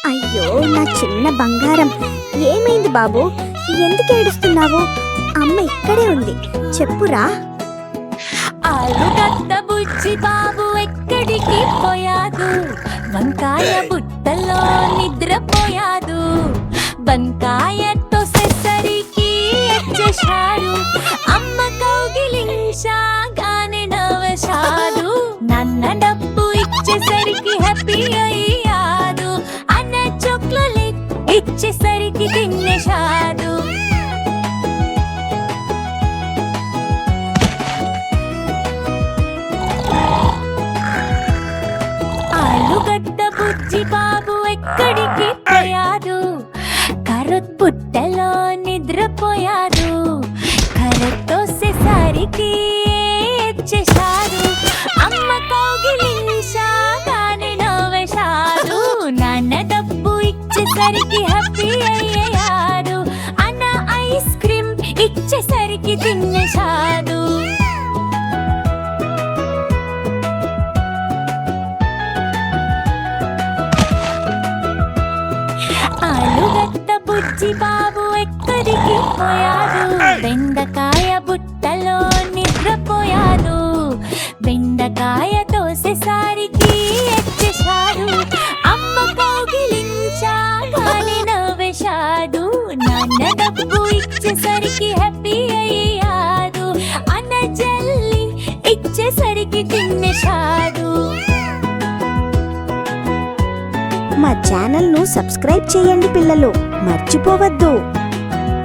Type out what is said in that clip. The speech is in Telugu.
అయ్యో నా చిన్న బంగారం, ఏమైంది బాబు? ఎందుకు ఏడుస్తున్నావు? అమ్మ ఇక్కడే ఉంది, చెప్పురా. ఆలుగడ్డ బుజ్జి బాబు ఎక్కడికి పోయాదు, వంకాయ బుట్టలో నిద్రపోయాదు. వంకాయతో సెసరికి వచ్చేశాడు, అమ్మ కౌగిలించగానే నవ్వేశాడు. నాన్న డబ్బు ఇచ్చేసరికి హ్యాపీ అయ్యాడు, అన్న చాక్లెట్ ఇచ్చేసరికి తినేశాడు. ఆలుగడ్డ బుజ్జి బాబు ఎక్కడికి పోయాడు, కరెట్ బుట్టలో నిద్రపోయాడు. కరెట్ తోసేసరికి వచ్చేశాడు, అమ్మ కౌగిలించగానే నవ్వేశాడు. నాన్న డబ్బు ఇచ్చేసరికి హ్యాపీ అయ్యాడు, అన్న ఐస్ క్రీమ్ ఇచ్చేసరికి తినేశాడు. ఆలుగడ్డ బుజ్జి బాబు ఎక్కడికి పోయాడు, బెండకాయ బుట్టలో నిద్రపోయాడు. బెండకాయ తోసేసరికి వచ్చేశాడు, అమ్మ కౌగిలించగానే నవ్వేశాడు. నాన్న డబ్బు ఇచ్చేసరికి హ్యాపీ అయ్యాడు, అన్న జల్లి ఇచ్చేసరికి తినేశాడు. మా ఛానల్ను సబ్స్క్రైబ్ చేయండి పిల్లలు, మర్చిపోవద్దు.